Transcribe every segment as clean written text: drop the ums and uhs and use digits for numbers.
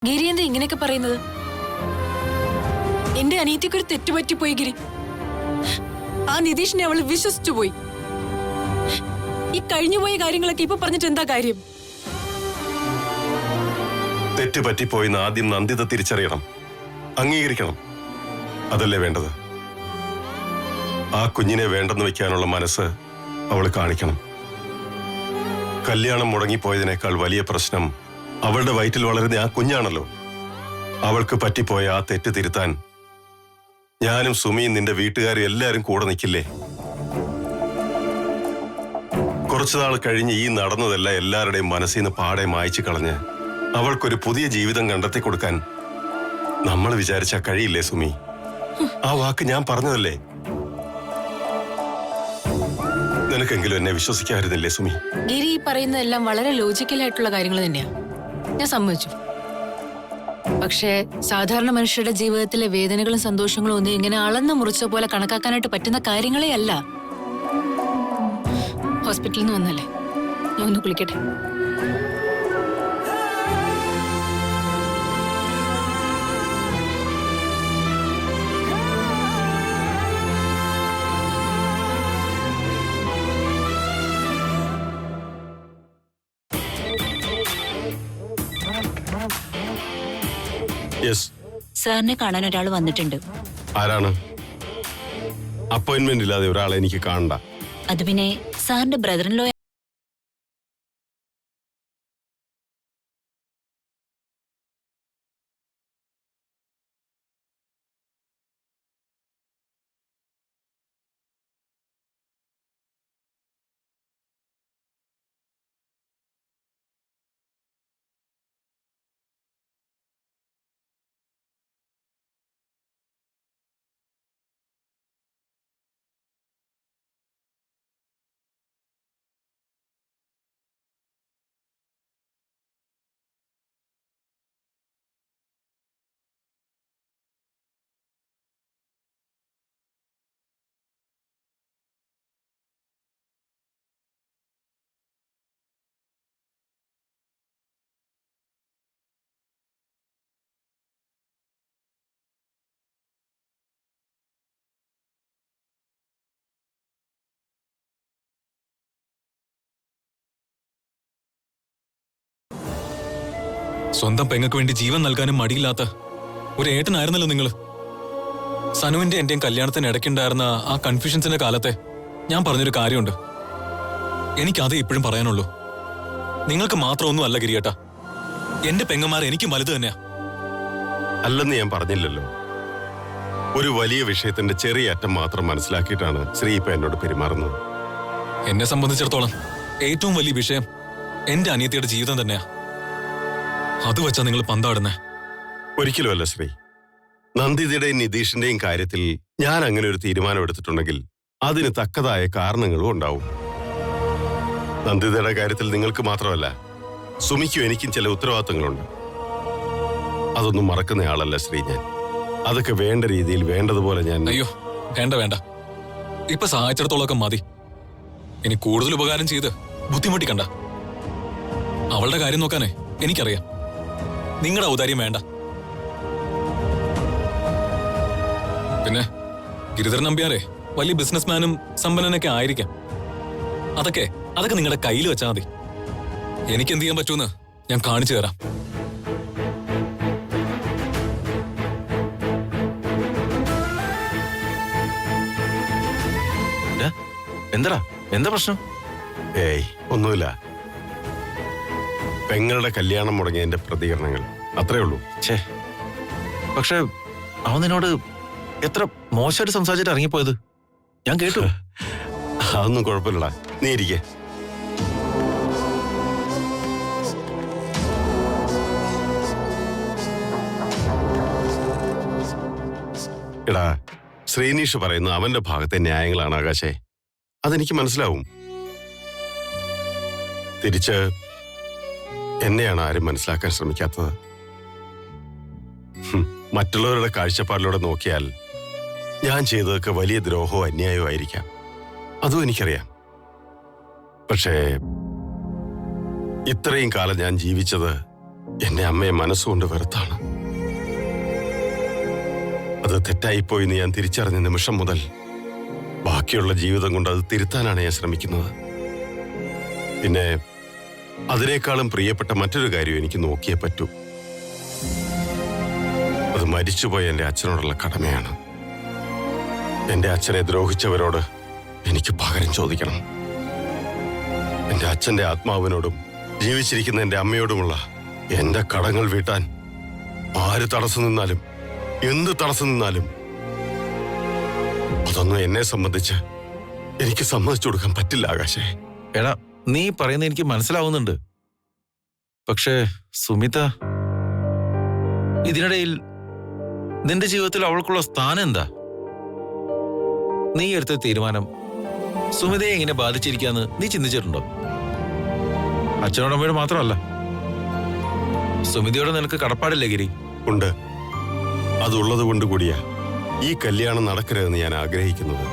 ഗിരി എന്താ ഇങ്ങനെയൊക്കെ പറയുന്നത്? എന്റെ അനിയത്തിക്കൊരു തെറ്റുപറ്റിപ്പോയി ഗിരി. ആ നിതീഷിനെ അവൾ വിശ്വസിച്ചു പോയി. ഈ കഴിഞ്ഞുപോയ കാര്യങ്ങളൊക്കെ ഇപ്പൊ പറഞ്ഞിട്ട് എന്താ കാര്യം? തെറ്റുപറ്റിപ്പോയിന്ന് ആദ്യം നന്ദിത തിരിച്ചറിയണം, അംഗീകരിക്കണം. അതല്ലേ വേണ്ടത്. ആ കുഞ്ഞിനെ വേണ്ടെന്ന് വെക്കാനുള്ള മനസ്സ് അവൾ കാണിക്കണം. കല്യാണം മുടങ്ങിപ്പോയതിനേക്കാൾ വലിയ പ്രശ്നം അവളുടെ വയറ്റിൽ വളരുന്ന ആ കുഞ്ഞാണല്ലോ. അവൾക്ക് പറ്റിപ്പോയ ആ തെറ്റ് തിരുത്താൻ ഞാനും സുമിയും നിന്റെ വീട്ടുകാരും എല്ലാരും കൂടെ നിൽക്കില്ലേ? കുറച്ചുനാൾ കഴിഞ്ഞ് ഈ നടന്നതെല്ലാം എല്ലാവരുടെയും മനസ്സിൽ നിന്ന് പാടെ മായ്ച്ചു കളഞ്ഞ് അവൾക്കൊരു പുതിയ ജീവിതം കണ്ടെത്തി കൊടുക്കാൻ നമ്മൾ വിചാരിച്ചാൽ കഴിയില്ലേ സുമി? ആ വാക്ക് ഞാൻ പറഞ്ഞതല്ലേ? നിനക്കെങ്കിലും എന്നെ വിശ്വസിക്കാമായിരുന്നില്ലേ സുമി? ഗിരി പറയുന്നതെല്ലാം വളരെ ലോജിക്കലായിട്ടുള്ള കാര്യങ്ങൾ തന്നെയാ, ഞാൻ സമ്മതിച്ചു. പക്ഷേ സാധാരണ മനുഷ്യരുടെ ജീവിതത്തിലെ വേദനകളും സന്തോഷങ്ങളും ഒന്നും ഇങ്ങനെ അളന്നു മുറിച്ച പോലെ കണക്കാക്കാനായിട്ട് പറ്റുന്ന കാര്യങ്ങളേ അല്ല. ഹോസ്പിറ്റലിൽ നിന്ന് വന്നല്ലേ, ഞാൻ ഒന്ന് കുളിക്കട്ടെ. സാറിനെ കാണാൻ ഒരാൾ വന്നിട്ടുണ്ട്. ആരാണ്? അപ്പോയിന്റ്മെന്റ് ഇല്ലാതെ ഒരാളെ എനിക്ക് കാണണ്ട. അത് പിന്നെ സാറിന്റെ ബ്രദർ ഇൻ ലോ. സ്വന്തം പെങ്ങൾക്ക് വേണ്ടി ജീവൻ നൽകാനും മടിയില്ലാത്ത ഒരു ഏട്ടനായിരുന്നല്ലോ നിങ്ങള്. സനുവിന്റെ എന്റെയും കല്യാണത്തിന് ഇടയ്ക്കുണ്ടായിരുന്ന ആ കൺഫ്യൂഷൻസിന്റെ കാലത്തെ ഞാൻ പറഞ്ഞൊരു കാര്യമുണ്ട്. എനിക്കതേ ഇപ്പോഴും പറയാനുള്ളൂ. നിങ്ങൾക്ക് മാത്രമൊന്നും അല്ല ഗിരിയേട്ടാ, എന്റെ പെങ്ങന്മാർ എനിക്കും വലുത് തന്നെയാ. അല്ലെന്ന് ഞാൻ പറഞ്ഞില്ലല്ലോ. ഒരു വലിയ വിഷയത്തിന്റെ ചെറിയ അറ്റം മാത്രം മനസ്സിലാക്കിയിട്ടാണ് ശ്രീ ഇപ്പൊ എന്നോട് പെരുമാറുന്നത്. എന്നെ സംബന്ധിച്ചിടത്തോളം ഏറ്റവും വലിയ വിഷയം എന്റെ അനിയത്തിയുടെ ജീവിതം തന്നെയാ. അത് വെച്ചാ നിങ്ങൾ പന്താടുന്നേ? ഒരിക്കലുമല്ല ശ്രീ. നന്ദിതയുടെയും നിതീഷിന്റെയും കാര്യത്തിൽ ഞാൻ അങ്ങനെ ഒരു തീരുമാനം എടുത്തിട്ടുണ്ടെങ്കിൽ അതിന് തക്കതായ കാരണങ്ങളും ഉണ്ടാവും. നന്ദിതയുടെ കാര്യത്തിൽ നിങ്ങൾക്ക് മാത്രമല്ല, സുമിക്കും എനിക്കും ചില ഉത്തരവാദിത്തങ്ങളുണ്ട്. അതൊന്നും മറക്കുന്നയാളല്ല ശ്രീ ഞാൻ. അതൊക്കെ വേണ്ട രീതിയിൽ വേണ്ടതുപോലെ ഞാൻ... അയ്യോ വേണ്ട വേണ്ട, ഇപ്പൊ സഹായിച്ചിടത്തോളൊക്കെ മതി. ഇനി കൂടുതൽ ഉപകാരം ചെയ്ത് ബുദ്ധിമുട്ടിക്കണ്ട. അവളുടെ കാര്യം നോക്കാനേ എനിക്കറിയാം. നിങ്ങളുടെ ഔദാര്യം വേണ്ട. പിന്നെ ഗിരിധരൻ നമ്പ്യാരെ വലിയ ബിസിനസ്മാനും സമ്പന്നനൊക്കെ ആയിരിക്കാം. അതൊക്കെ നിങ്ങളുടെ കയ്യിൽ വെച്ചാൽ മതി. എനിക്ക് എന്ത് ചെയ്യാൻ പറ്റൂന്ന് ഞാൻ കാണിച്ചു തരാം. എന്താ പ്രശ്നം? ഏയ് ഒന്നുമില്ല. പെങ്ങളുടെ കല്യാണം മുടങ്ങിയതിന്റെ പ്രതികരണങ്ങൾ, അത്രേ ഉള്ളൂ. പക്ഷെ അവൻ നിന്നോട് എത്ര മോശമായിട്ട് സംസാരിച്ചിട്ട് ഇറങ്ങിപ്പോയത് ഞാൻ കേട്ടു. അതൊന്നും കുഴപ്പമില്ലടാ, നീ ഇരിക്കേ. എടാ, ശ്രീനീഷ് പറയുന്ന അവന്റെ ഭാഗത്തെ ന്യായങ്ങളാണ് ആകാശേ. അതെനിക്ക് മനസ്സിലാവും. തിരിച്ച് എന്നെയാണ് ആരും മനസ്സിലാക്കാൻ ശ്രമിക്കാത്തത്. മറ്റുള്ളവരുടെ കാഴ്ചപ്പാടിലൂടെ നോക്കിയാൽ ഞാൻ ചെയ്തതൊക്കെ വലിയ ദ്രോഹവും അന്യായവും ആയിരിക്കാം. അതും എനിക്കറിയാം. പക്ഷേ ഇത്രയും കാലം ഞാൻ ജീവിച്ചത് എന്റെ അമ്മയെ മനസ്സുകൊണ്ട് വെറുത്താണ്. അത് തെറ്റായിപ്പോയിന്ന് ഞാൻ തിരിച്ചറിഞ്ഞ നിമിഷം മുതൽ ബാക്കിയുള്ള ജീവിതം കൊണ്ട് അത് തിരുത്താനാണ് ഞാൻ ശ്രമിക്കുന്നത്. പിന്നെ അതിനേക്കാളും പ്രിയപ്പെട്ട മറ്റൊരു കാര്യം എനിക്ക് നോക്കിയേ പറ്റൂ. അത് മരിച്ചുപോയ എന്റെ അച്ഛനോടുള്ള കടമയാണ്. എന്റെ അച്ഛനെ ദ്രോഹിച്ചവരോട് എനിക്ക് പകരം ചോദിക്കണം. എന്റെ അച്ഛന്റെ ആത്മാവിനോടും ജീവിച്ചിരിക്കുന്ന എന്റെ അമ്മയോടുമുള്ള എന്റെ കടങ്ങൾ വീട്ടാൻ ആര് തടസ്സം നിന്നാലും, എന്ത് തടസ്സം നിന്നാലും അതൊന്നും എന്നെ സംബന്ധിച്ച് എനിക്ക് സമ്മതിച്ചു കൊടുക്കാൻ പറ്റില്ല ആകാശേ. എടാ, നീ പറയുന്നത് എനിക്ക് മനസ്സിലാവുന്നുണ്ട്. പക്ഷേ സുമിത, ഇതിനിടയിൽ നിന്റെ ജീവിതത്തിൽ അവൾക്കുള്ള സ്ഥാനം എന്താ? നീ എടുത്ത തീരുമാനം സുമിതയെ എങ്ങനെ ബാധിച്ചിരിക്കാന്ന് നീ ചിന്തിച്ചിട്ടുണ്ടോ? അച്ഛനോട് അമ്മയോട് മാത്രമല്ല, സുമിതയോട് നിനക്ക് കടപ്പാടില്ലേ ഗിരി? ഉണ്ട്. അതുള്ളത് കൊണ്ട് കൂടിയാ ഈ കല്യാണം നടക്കരുതെന്ന് ഞാൻ ആഗ്രഹിക്കുന്നത്.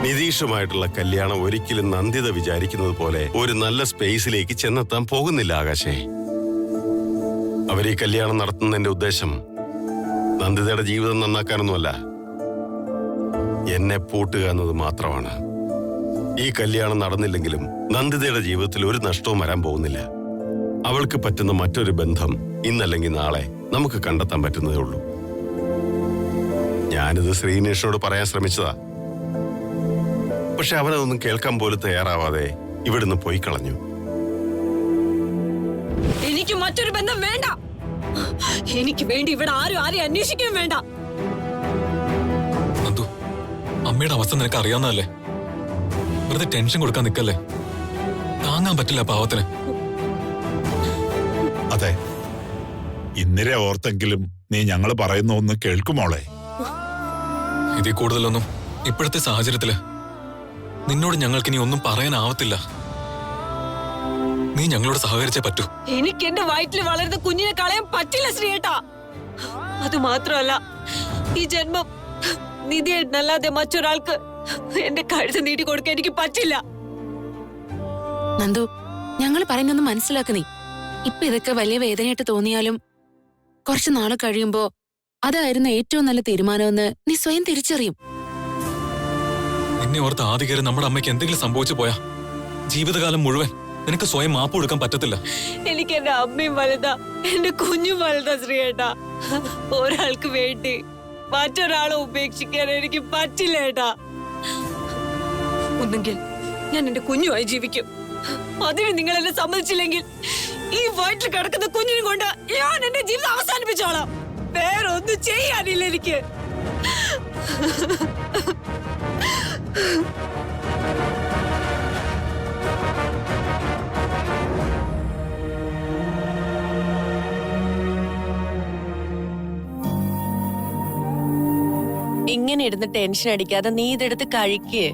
നിതീഷുമായിട്ടുള്ള കല്യാണം ഒരിക്കലും നന്ദിത വിചാരിക്കുന്നത് പോലെ ഒരു നല്ല സ്പേസിലേക്ക് ചെന്നെത്താൻ പോകുന്നില്ല ആകാശേ. അവരീ കല്യാണം നടത്തുന്നതിന്റെ ഉദ്ദേശം നന്ദിതയുടെ ജീവിതം നന്നാക്കാനൊന്നുമല്ല, എന്നെ പൂട്ടുക എന്നത് മാത്രമാണ്. ഈ കല്യാണം നടന്നില്ലെങ്കിലും നന്ദിതയുടെ ജീവിതത്തിൽ ഒരു നഷ്ടവും വരാൻ പോകുന്നില്ല. അവൾക്ക് പറ്റുന്ന മറ്റൊരു ബന്ധം ഇന്നല്ലെങ്കിൽ നാളെ നമുക്ക് കണ്ടെത്താൻ പറ്റുന്നതേ ഉള്ളൂ. ഞാനിത് ശ്രീനേഷിനോട് പറയാൻ ശ്രമിച്ചതാ. പക്ഷെ അവനതൊന്നും കേൾക്കാൻ പോലും തയ്യാറാവാതെ ഇവിടുന്ന് പോയി കളഞ്ഞു. എനിക്ക് മറ്റൊരു ബന്ധം വേണ്ട. എനിക്ക് വേണ്ടി ഇവിടെ ആരും ആരെയും അന്വേഷിക്കുകയും വേണ്ട. നന്ദു, അമ്മയുടെ അവസ്ഥ നിനക്ക് അറിയാവുന്നതല്ലേ. വെറുതെ ടെൻഷൻ കൊടുക്കാൻ നിൽക്കല്ലേ. താങ്ങാൻ പറ്റില്ല പാവത്തിന്. അതെ, ഇന്നലെ ഓർത്തെങ്കിലും നീ ഞങ്ങൾ പറയുന്ന ഒന്ന് കേൾക്കുമോളെ. ഇതിൽ കൂടുതലൊന്നും ഇപ്പോഴത്തെ സാഹചര്യത്തില് നിന്നോട് ഞങ്ങൾക്കിനി ഒന്നും പറയാനാവത്തില്ല. നീ ഞങ്ങളോട് സഹകരിച്ചേ പറ്റൂ. എനിക്ക് എന്റെ വയറ്റിൽ വളരുന്ന കുഞ്ഞിനെ കളയാൻ പറ്റില്ല ശ്രീയേട്ടാ. അത് മാത്രമല്ല, ഈ ജന്മം നിധിയേട്ടനല്ലാതെ മറ്റൊരാൾക്ക് എന്റെ കഴുത്ത് നീട്ടി കൊടുക്കാൻ എനിക്ക് പറ്റില്ല. നന്ദു, ഞങ്ങൾ പറയുന്നൊന്ന് മനസ്സിലാക്ക് നീ. ഇപ്പൊ ഇതൊക്കെ വലിയ വേദനയായിട്ട് തോന്നിയാലും കുറച്ചു നാള് കഴിയുമ്പോ അതായിരുന്നു ഏറ്റവും നല്ല തീരുമാനമെന്ന് നീ സ്വയം തിരിച്ചറിയും. നിന്നെ ഓർത്ത് ആദ്യം നമ്മുടെ അമ്മയ്ക്ക് എന്തെങ്കിലും സംഭവിച്ചു പോയാ ജീവിതകാലം മുഴുവൻ നിനക്ക് സ്വയം മാപ്പ് കൊടുക്കാൻ പറ്റത്തില്ല. എനിക്ക് എന്റെ അമ്മയും വലുതാ, എന്റെ കുഞ്ഞും വലുതാ ശ്രീയേട്ടാ. ഒരാൾക്ക് വേണ്ടി മറ്റൊരാളെ ഉപേക്ഷിക്കാൻ എനിക്ക് പറ്റില്ല ഏട്ടാ. ഒന്നെങ്കിൽ ഞാൻ എന്റെ കുഞ്ഞുമായി ജീവിക്കും. അതിന് നിങ്ങൾ എന്നെ സമ്മതിച്ചില്ലെങ്കിൽ ഈ വയറ്റിൽ കിടക്കുന്ന കുഞ്ഞിനെ കൊണ്ട് ഞാൻ എന്റെ ജീവിതം അവസാനിപ്പിച്ചോളാം. വേറെ ഒന്നും ചെയ്യാനില്ല എനിക്ക്. ഇങ്ങനെ ഇരുന്ന് ടെൻഷൻ അടിക്കാതെ നീ ഇതെടുത്ത് കഴിക്കേ.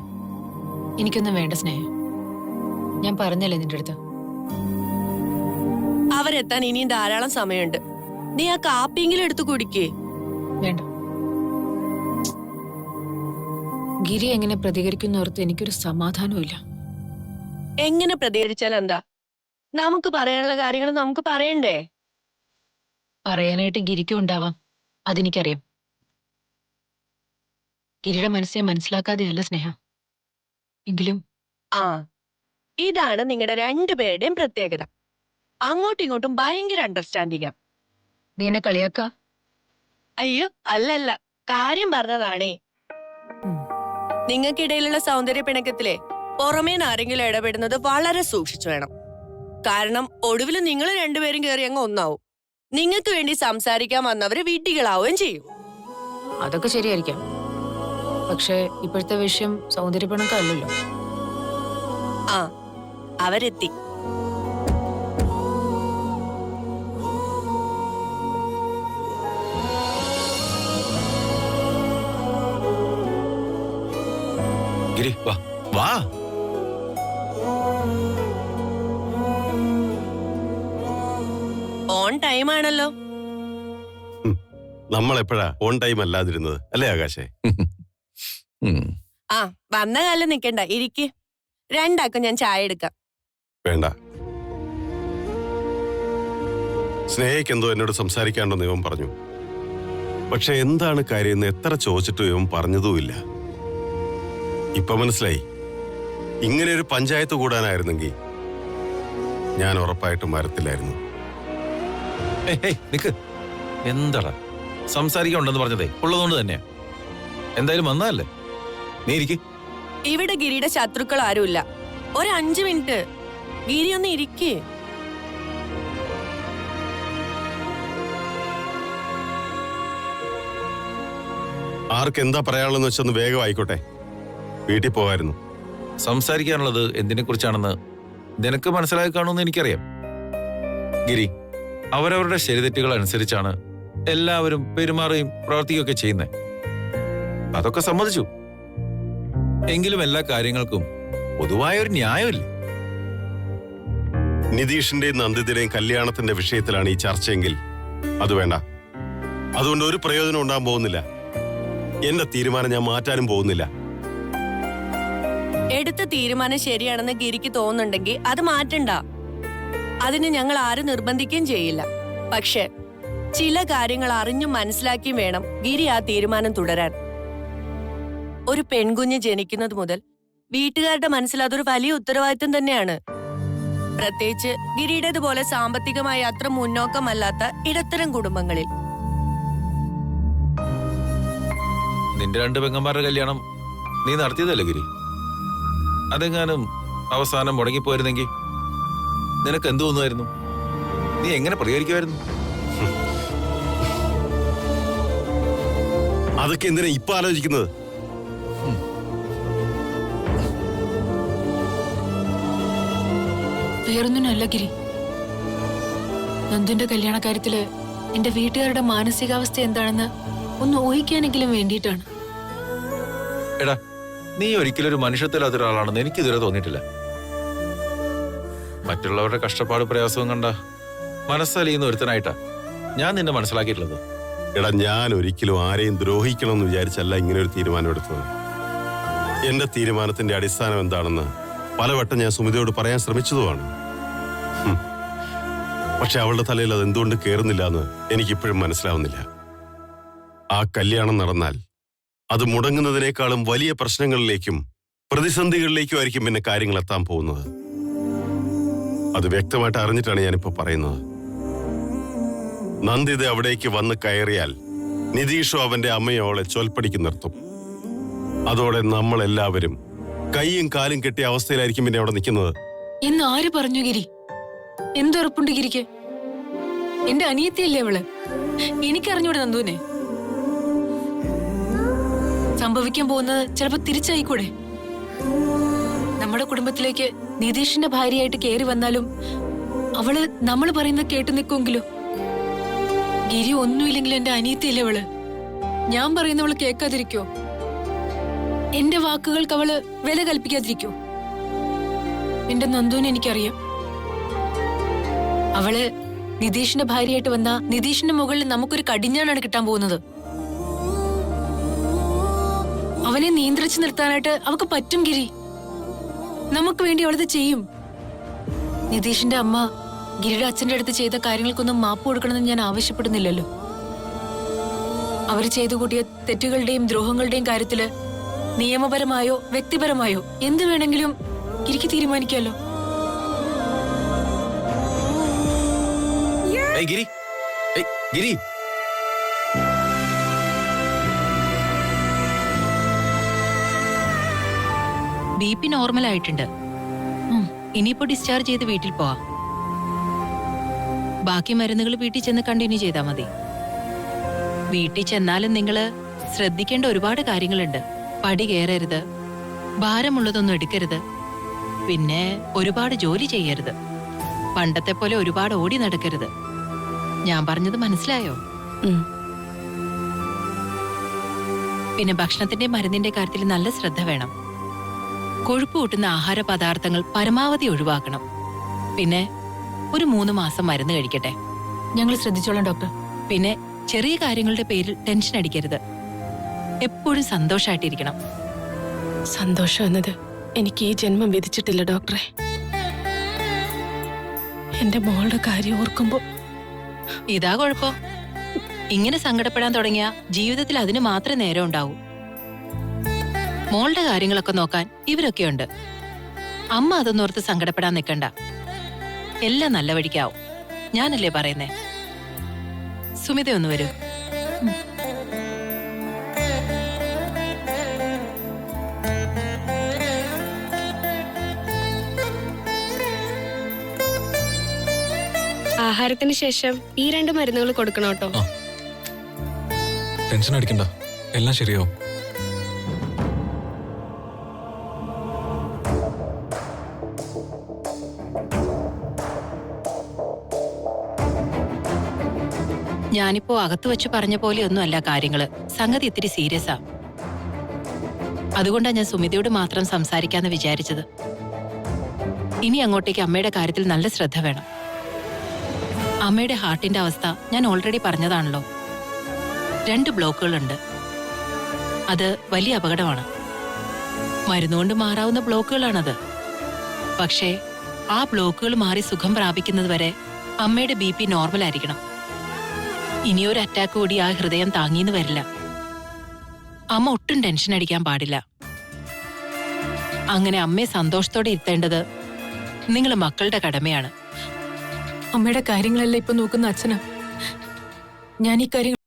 എനിക്കൊന്നും വേണ്ട സ്നേഹം, ഞാൻ പറഞ്ഞല്ലേ നിന്റെ അടുത്ത്. അവരെത്താൻ ഇനിയും ധാരാളം സമയമുണ്ട്. നീ ആ കാപ്പിയെങ്കിലും എടുത്ത് കുടിക്കേ. വേണ്ട. ഗിരി എങ്ങനെ പ്രതികരിക്കുന്നോർത്ത് എനിക്കൊരു സമാധാനവും. എങ്ങനെ പ്രതികരിച്ചാൽ എന്താ? നമുക്ക് പറയാനുള്ള കാര്യങ്ങൾ നമുക്ക് പറയണ്ടേ? പറയാനായിട്ട് ഗിരിക്കും ഉണ്ടാവാം, അതെനിക്കറിയാം. ഗിരിയുടെ മനസ്സിനെ മനസ്സിലാക്കാതെയല്ല സ്നേഹ. എങ്കിലും ആ, ഇതാണ് നിങ്ങളുടെ രണ്ടുപേരുടെയും പ്രത്യേകത. അങ്ങോട്ടും ഇങ്ങോട്ടും ഭയങ്കര അണ്ടർസ്റ്റാൻഡിംഗ്. നീ എന്നെ കളിയാക്ക? അയ്യോ, അല്ലല്ല, കാര്യം പറഞ്ഞതാണേ. നിങ്ങൾക്കിടയിലുള്ള സൗന്ദര്യ പിണക്കത്തിലെ പുറമേ ആരെങ്കിലും ഇടപെടുന്നത് വളരെ സൂക്ഷിച്ചു വേണം. കാരണം ഒടുവിൽ നിങ്ങൾ രണ്ടുപേരും കയറി അങ്ങ് ഒന്നാവും. നിങ്ങൾക്ക് വേണ്ടി സംസാരിക്കാൻ വന്നവര് വിഡ്ഢികളാവുകയും ചെയ്യും. അതൊക്കെ ശരിയായിരിക്കാം, പക്ഷെ ഇപ്പോഴത്തെ വിഷയം സൗന്ദര്യപ്പിണക്കല്ലല്ലോ. ആ, അവരെത്തി. ഗിരി, വാ വാ. ഓൺ ടൈം ആണല്ലോ. നമ്മൾ എപ്പോഴാ ഓൺ ടൈം അല്ലാതിരുന്നത് അല്ലേ ആകാശേ? ആ, വന്ന കാലം നിക്കണ്ട, ഇരിക്ക്. രണ്ടാക്കും ഞാൻ ചായ എടുക്കാം. വേണ്ട, സ്നേഹയ്ക്ക് എന്തോ എന്നോട് സംസാരിക്കാണ്ടെന്ന് ഇവൻ പറഞ്ഞു. പക്ഷെ എന്താണ് കാര്യമെന്ന് എത്ര ചോദിച്ചിട്ടും ഇവൻ പറഞ്ഞതുമില്ല. ഇപ്പൊ മനസ്സിലായി, ഇങ്ങനെ ഒരു പഞ്ചായത്ത് കൂടാനായിരുന്നെങ്കിൽ ഞാൻ ഉറപ്പായിട്ടും വരത്തില്ലായിരുന്നു. നിക്ക്, എന്താടാ സംസാരിക്കാനുണ്ടെന്ന് പറഞ്ഞതേ ഉള്ളതുകൊണ്ട് തന്നെയാ. എന്തായാലും വന്നതല്ലേ, നീ ഇരിക്ക്. ഇവിടെ ഗിരിയുടെ ശത്രുക്കൾ ആരുമില്ല. ഒരു 5 മിനിറ്റ് ഗിരി ഒന്ന് ഇരിക്കേ. ആർക്ക് എന്താ പറയാനുള്ളതെന്ന് വെച്ചൊന്ന് വേഗം ആയിക്കോട്ടെ, വീട്ടിൽ പോകായിരുന്നു. സംസാരിക്കാനുള്ളത് എന്തിനെ കുറിച്ചാണെന്ന് നിനക്ക് മനസ്സിലാക്കി കാണുമെന്ന് എനിക്കറിയാം. ഗിരി, അവരവരുടെ ശരിതെറ്റുകൾ അനുസരിച്ചാണ് എല്ലാവരും പെരുമാറുകയും പ്രവർത്തിക്കുകയൊക്കെ ചെയ്യുന്നത്. അതൊക്കെ സമ്മതിച്ചു. എങ്കിലും എല്ലാ കാര്യങ്ങൾക്കും പൊതുവായ ഒരു ന്യായമില്ലേ? നിതീഷിന്റെയും നന്ദിതയുടെയും കല്യാണത്തിന്റെ വിഷയത്തിലാണ് ഈ ചർച്ചയെങ്കിൽ അത് വേണ്ട. അതുകൊണ്ട് ഒരു പ്രയോജനം ഉണ്ടാകാൻ പോകുന്നില്ല. എന്റെ തീരുമാനം ഞാൻ മാറ്റാനും പോകുന്നില്ല. എടുത്ത തീരുമാനം ശരിയാണെന്ന് ഗിരിക്ക് തോന്നുന്നുണ്ടെങ്കിൽ അത് മാറ്റണ്ട. അതിന് ഞങ്ങൾ ആരും നിർബന്ധിക്കുകയും ചെയ്യില്ല. പക്ഷെ ചില കാര്യങ്ങൾ അറിഞ്ഞും മനസ്സിലാക്കിയും വേണം ഗിരി ആ തീരുമാനം തുടരാൻ. ഒരു പെൺകുഞ്ഞ് ജനിക്കുന്നത് മുതൽ വീട്ടുകാരുടെ മനസ്സിൽ അതൊരു വലിയ ഉത്തരവാദിത്വം തന്നെയാണ്. പ്രത്യേകിച്ച് ഗിരിയുടേതുപോലെ സാമ്പത്തികമായി അത്ര മുന്നോക്കമല്ലാത്ത ഇടത്തരം കുടുംബങ്ങളിൽ. നിന്റെ 2 പെങ്ങന്മാരുടെ കല്യാണം നീ നടത്തിയതല്ലേ ഗിരി? അതെങ്ങാനും അവസാനം മുടങ്ങിപ്പോയിരുന്നെങ്കിൽ നിനക്ക് എന്തു തോന്നുമായിരുന്നു? നീ എങ്ങനെ പ്രതികരിക്കുമായിരുന്നു? അതൊക്കെ എന്തിനാ ഇപ്പൊ ആലോചിക്കുന്നത്? വേറൊന്നിനല്ല ഗിരി, നന്ദുന്റെ കല്യാണ കാര്യത്തില് എന്റെ വീട്ടുകാരുടെ മാനസികാവസ്ഥ എന്താണെന്ന് ഒന്ന് ഊഹിക്കാനെങ്കിലും വേണ്ടിയിട്ടാണ്. എടാ, നീ ഒരിക്കലും ഒരു മനുഷ്യത്തിലാത്ത ഒരാളാണെന്ന് എനിക്ക് ഇതുവരെ തോന്നിയിട്ടില്ല. മറ്റുള്ളവരുടെ കഷ്ടപ്പാട് പ്രയാസവും കണ്ട മനസ്സലിയുന്ന ഒരുത്തനായിട്ടാ ഞാൻ നിന്നെ മനസ്സിലാക്കിയിട്ടുള്ളത്. എടാ, ഞാൻ ഒരിക്കലും ആരെയും ദ്രോഹിക്കണമെന്ന് വിചാരിച്ചല്ല ഇങ്ങനെ ഒരു തീരുമാനം എടുത്തത്. എന്റെ തീരുമാനത്തിന്റെ അടിസ്ഥാനം എന്താണെന്ന് പലവട്ടം ഞാൻ സുമിതയോട് പറയാൻ ശ്രമിച്ചതുമാണ്. പക്ഷെ അവളുടെ തലയിൽ അത് എന്തുകൊണ്ട് കയറുന്നില്ല എന്ന് എനിക്കിപ്പോഴും മനസ്സിലാവുന്നില്ല. ആ കല്യാണം നടന്നാൽ അത് മുടങ്ങുന്നതിനേക്കാളും വലിയ പ്രശ്നങ്ങളിലേക്കും പ്രതിസന്ധികളിലേക്കും ആയിരിക്കും പിന്നെ കാര്യങ്ങൾ എത്താൻ പോകുന്നത്. അത് വ്യക്തമായിട്ട് അറിഞ്ഞിട്ടാണ് ഞാനിപ്പോ പറയുന്നത്. നന്ദിത അവിടേക്ക് വന്ന് കയറിയാൽ നിതീഷോ അവന്റെ അമ്മയോ അവളെ ചൊൽപ്പടിക്ക് നിർത്തും. അതോടെ നമ്മളെല്ലാവരും കൈയും കാലും കെട്ടിയ അവസ്ഥയിലായിരിക്കും പിന്നെ അവിടെ നിൽക്കുന്നത്. എന്ന് ആര് പറഞ്ഞു ഗിരി? എന്തുറപ്പുണ്ട് ഗിരിക്ക്? എന്റെ അനിയത്തിയല്ലേ അവള്? എനിക്കറിഞ്ഞൂടെ നന്ദുവിനെ? സംഭവിക്കാൻ പോകുന്നത് ചിലപ്പോ തിരിച്ചായിക്കൂടെ? നമ്മുടെ കുടുംബത്തിലേക്ക് നിതീഷിന്റെ ഭാര്യയായിട്ട് കയറി വന്നാലും അവള് നമ്മൾ പറയുന്നത് കേട്ടു നിൽക്കുമെങ്കിലോ? ഗിരി ഒന്നുമില്ലെങ്കിലും എന്റെ അനിയത്തിയല്ലേ അവള്? ഞാൻ പറയുന്നവള് കേൾക്കാതിരിക്കോ? എന്റെ വാക്കുകൾക്ക് അവള് വില കൽപ്പിക്കാതിരിക്കോ? എന്റെ നന്ദുവിനെ എനിക്കറിയാം. അവള് നിതീഷിന്റെ ഭാര്യയായിട്ട് വന്ന നിതീഷിന്റെ മുകളിൽ നമുക്കൊരു കടിഞ്ഞാണാണ് കിട്ടാൻ പോകുന്നത്. അവനെ നിയന്ത്രിച്ചു നിർത്താനായിട്ട് അവൾക്ക് പറ്റും ഗിരി. നമുക്ക് വേണ്ടി അവളത് ചെയ്യും. നിതീഷിന്റെ അമ്മ ഗിരിയുടെ അച്ഛന്റെ അടുത്ത് ചെയ്ത കാര്യങ്ങൾക്കൊന്നും മാപ്പ് കൊടുക്കണമെന്ന് ഞാൻ ആവശ്യപ്പെടുന്നില്ലല്ലോ. അവര് ചെയ്തു കൂട്ടിയ തെറ്റുകളുടെയും ദ്രോഹങ്ങളുടെയും കാര്യത്തില് നിയമപരമായോ വ്യക്തിപരമായോ എന്ത് വേണമെങ്കിലും ഗിരിക്ക് തീരുമാനിക്കാമല്ലോ. ഗിരി, ഗിരി, BP നോർമൽ ആയിട്ടുണ്ട്. ഇനിയിപ്പോ ഡിസ്ചാർജ് ചെയ്ത് വീട്ടിൽ പോവാം. ബാക്കി മരുന്നുകൾ വീട്ടിൽ ചെന്ന് കണ്ടിന്യൂ ചെയ്താൽ മതി. വീട്ടിൽ ചെന്നാലും നിങ്ങള് ശ്രദ്ധിക്കേണ്ട ഒരുപാട് കാര്യങ്ങളുണ്ട്. പടി കയറരുത്, ഭാരമുള്ളതൊന്നും എടുക്കരുത്, പിന്നെ ഒരുപാട് ജോലി ചെയ്യരുത്, പണ്ടത്തെ പോലെ ഒരുപാട് ഓടി നടക്കരുത്. ഞാൻ പറഞ്ഞത് മനസ്സിലായോ? പിന്നെ ഭക്ഷണത്തിന്റെ മരുന്നിന്റെ കാര്യത്തിൽ നല്ല ശ്രദ്ധ വേണം. കൊഴുപ്പ് കൂട്ടുന്ന ആഹാര പദാർത്ഥങ്ങൾ പരമാവധി ഒഴിവാക്കണം. പിന്നെ ഒരു 3 മാസം മരുന്ന് കഴിക്കട്ടെ. ഞങ്ങൾ ശ്രദ്ധിച്ചോളാം ഡോക്ടർ. പിന്നെ ചെറിയ കാര്യങ്ങളുടെ പേരിൽ ടെൻഷൻ അടിക്കരുത്. എപ്പോഴും സന്തോഷമായിട്ടിരിക്കണം. സന്തോഷം എന്നത് എനിക്ക് ഈ ജന്മം വിധിച്ചിട്ടില്ല ഡോക്ടറെ. എന്റെ മോളുടെ കാര്യം ഓർക്കുമ്പോ ഇതാ കുഴപ്പം. ഇങ്ങനെ സങ്കടപ്പെടാൻ തുടങ്ങിയ ജീവിതത്തിൽ അതിന് മാത്രമേ നേരം ഉണ്ടാവൂ. മോളുടെ കാര്യങ്ങളൊക്കെ നോക്കാൻ ഇവരൊക്കെയുണ്ട്. അമ്മ അതൊന്നോർത്ത് സങ്കടപ്പെടാൻ നിൽക്കണ്ട. എല്ലാം നല്ല വഴിക്കാവും. ഞാനല്ലേ പറയുന്നേ. സുമിത ഒന്ന് വരൂ. ആഹാരത്തിന് ശേഷം ഈ 2 മരുന്നുകൾ കൊടുക്കണം കേട്ടോ. ടെൻഷൻ അടിക്കണ്ട, എല്ലാം ശരിയാവും. ഞാനിപ്പോ അകത്തു വെച്ച് പറഞ്ഞ പോലെയൊന്നും അല്ല കാര്യങ്ങള്. സംഗതി ഇത്തിരി സീരിയസാ. അതുകൊണ്ടാ ഞാൻ സുമിതയോട് മാത്രം സംസാരിക്കാന്ന് വിചാരിച്ചത്. ഇനി അങ്ങോട്ടേക്ക് അമ്മയുടെ കാര്യത്തിൽ നല്ല ശ്രദ്ധ വേണം. അമ്മയുടെ ഹാർട്ടിന്റെ അവസ്ഥ ഞാൻ ഓൾറെഡി പറഞ്ഞതാണല്ലോ. 2 ബ്ലോക്കുകളുണ്ട്. അത് വലിയ അപകടമാണ്. മരുന്നുകൊണ്ട് മാറാവുന്ന ബ്ലോക്കുകളാണത്. പക്ഷേ ആ ബ്ലോക്കുകൾ മാറി സുഖം പ്രാപിക്കുന്നത് വരെ അമ്മയുടെ BP നോർമൽ ആയിരിക്കണം. ഇനിയൊരു അറ്റാക്ക് കൂടി ആ ഹൃദയം താങ്ങിന്ന് വരില്ല. അമ്മ ഒട്ടും ടെൻഷൻ അടിക്കാൻ പാടില്ല. അങ്ങനെ അമ്മയെ സന്തോഷത്തോടെ ഇരുത്തേണ്ടത് നിങ്ങളെ മക്കളുടെ കടമയാണ്. അമ്മയുടെ കാര്യങ്ങളെല്ലാം ഇപ്പൊ നോക്കുന്ന അച്ഛനാ. ഞാൻ ഈ കാര്യങ്ങൾ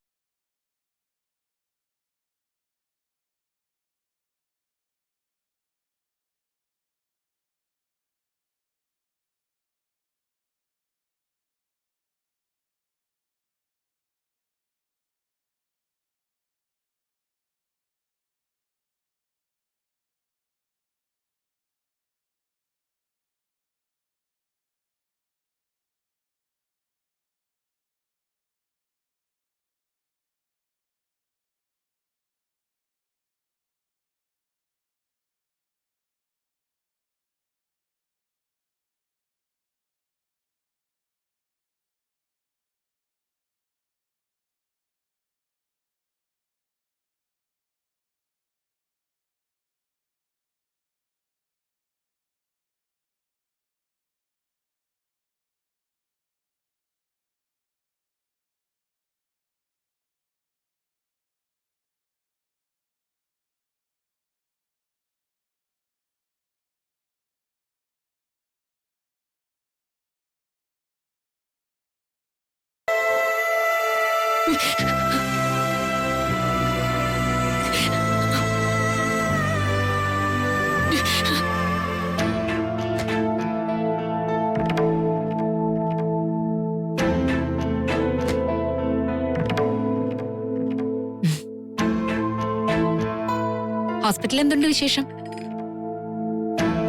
ഹോസ്പിറ്റലിൽ എന്തുണ്ട് വിശേഷം?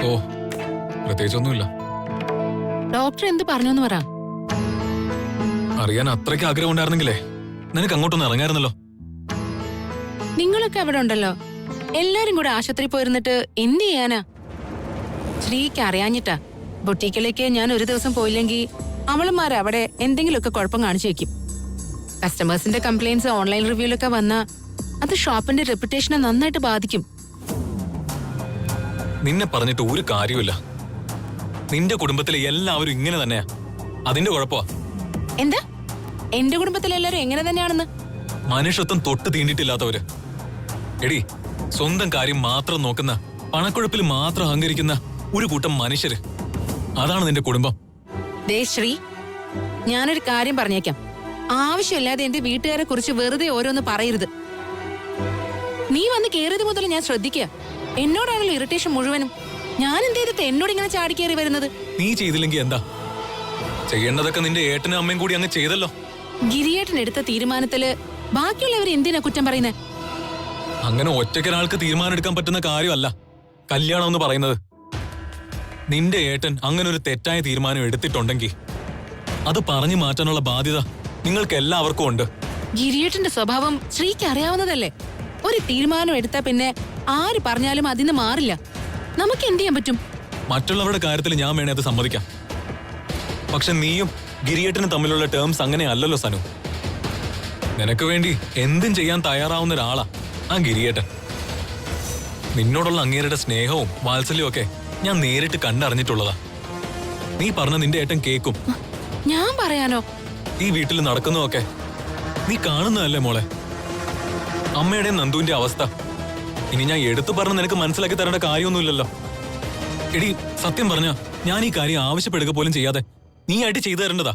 ഓ, പ്രത്യേകിച്ചൊന്നുമില്ല. ഡോക്ടർ എന്ത് പറഞ്ഞു എന്ന് പറ. അറിയാൻ അത്രയ്ക്ക് ആഗ്രഹം ഉണ്ടായിരുന്നെങ്കിലേ നിനക്ക് അങ്ങോട്ടൊന്ന് ഇറങ്ങായിരുന്നല്ലോ. നിങ്ങളൊക്കെ അവിടെ ഉണ്ടല്ലോ. എല്ലാരും കൂടെ ആശുപത്രി പോയിരുന്നിട്ട് എന്ത് ചെയ്യാനാ? ശ്രീക്ക് അറിയാഞ്ഞിട്ടാ. ബൊട്ടീക്കിലേക്ക് ഞാൻ ഒരു ദിവസം പോയില്ലെങ്കിൽ അവളുമാർ അവിടെ എന്തെങ്കിലുമൊക്കെ കുഴപ്പം കാണിച്ചു വെക്കും. കസ്റ്റമേഴ്സിന്റെ കംപ്ലൈന്റ്സ് ഓൺലൈൻ റിവ്യൂലൊക്കെ വന്നാ അത് ഷോപ്പിന്റെ റെപ്യൂട്ടേഷനെ നന്നായിട്ട് ബാധിക്കും. നിന്നെ പറഞ്ഞിട്ട് ഒരു കാര്യമില്ല. നിന്റെ കുടുംബത്തിലെ എല്ലാവരും ഇങ്ങനെ തന്നെയാ. അതിന്റെ കുഴപ്പമാ. എന്താ എന്റെ കുടുംബത്തിലെല്ലാരും എങ്ങനെ തന്നെയാണെന്ന്? മനുഷ്യത്വം തൊട്ട് തീണ്ടിട്ടില്ലാത്തവര്. എടി, സ്വന്തം കാര്യം മാത്രം നോക്കുന്ന, പണക്കൊഴുപ്പിൽ മാത്രം അഹങ്കരിക്കുന്ന ഒരു കൂട്ടം മനുഷ്യര്. അതാണ് നിന്റെ കുടുംബം. ദേ ശ്രീ, ഞാനൊരു കാര്യം പറഞ്ഞേക്കാം. ആവശ്യമില്ലാതെ എന്റെ വീട്ടുകാരെ കുറിച്ച് വെറുതെ ഓരോന്ന് പറയരുത്. നീ വന്ന് കേറിയത് മുതൽ ഞാൻ ശ്രദ്ധിക്കുക. എന്നോടാണല്ലോ ഇറിറ്റേഷൻ മുഴുവനും. ഞാൻ എന്ത് ചെയ്തിട്ട് എന്നോട് ഇങ്ങനെ ചാടിക്കേറി വരുന്നത്? നീ ചെയ്തില്ലെങ്കിൽ എന്താ? ചെയ്യേണ്ടതൊക്കെ നിന്റെ ഏട്ടനും അമ്മയും കൂടി അങ്ങ് ചെയ്തല്ലോ. ഗിരിയേട്ടൻ എടുത്ത തീരുമാനത്തില് ബാക്കിയുള്ളവർ എന്തിനാ കുറ്റം പറയുന്നത്? അങ്ങനെ ഒറ്റയ്ക്കൊരാൾക്ക് തീരുമാനം എടുക്കാൻ പറ്റുന്ന കാര്യമല്ല കല്യാണം എന്ന് പറയുന്നത്. നിന്റെ ഏട്ടൻ അങ്ങനെ ഒരു തെറ്റായ തീരുമാനം എടുത്തിട്ടുണ്ടെങ്കിൽ അത് പറഞ്ഞു മാറ്റാനുള്ള ബാധ്യത നിങ്ങൾക്ക് എല്ലാവർക്കും ഉണ്ട്. ഗിരിയേട്ടന്റെ സ്വഭാവം ശ്രീക്ക് അറിയാവുന്നതല്ലേ. ഒരു തീരുമാനം എടുത്താ പിന്നെ ആര് പറഞ്ഞാലും അതിന് മാറില്ല. നമുക്ക് എന്ത് ചെയ്യാൻ പറ്റും? മറ്റുള്ളവരുടെ കാര്യത്തിൽ ഞാൻ വേണേ അത് സമ്മതിക്കാം. പക്ഷെ നീയും ഗിരിയേട്ടനും തമ്മിലുള്ള ടേംസ് അങ്ങനെ അല്ലല്ലോ സനു. നിനക്ക് വേണ്ടി എന്തും ചെയ്യാൻ തയ്യാറാവുന്ന ഒരാളാ ആ ഗിരിയേട്ടൻ. നിന്നോടുള്ള അങ്ങേരുടെ സ്നേഹവും വാത്സല്യവും ഒക്കെ ഞാൻ നേരിട്ട് കണ്ടറിഞ്ഞിട്ടുള്ളതാ. നീ പറഞ്ഞ നിന്റെ ഏട്ടൻ കേക്കും. ഞാൻ പറയാനോ? ഈ വീട്ടിൽ നടക്കുന്നതൊക്കെ നീ കാണുന്നതല്ലേ മോളെ? അമ്മയുടെയും നന്ദുവിന്റെ അവസ്ഥ ഇനി ഞാൻ എടുത്തു പറഞ്ഞ് നിനക്ക് മനസ്സിലാക്കി തരേണ്ട കാര്യമൊന്നുമില്ലല്ലോ. എടി, സത്യം പറഞ്ഞ ഞാൻ ഈ കാര്യം ആവശ്യപ്പെടുക പോലും ചെയ്യാതെ നീ ആയിട്ട് ചെയ്തു തരേണ്ടതാ.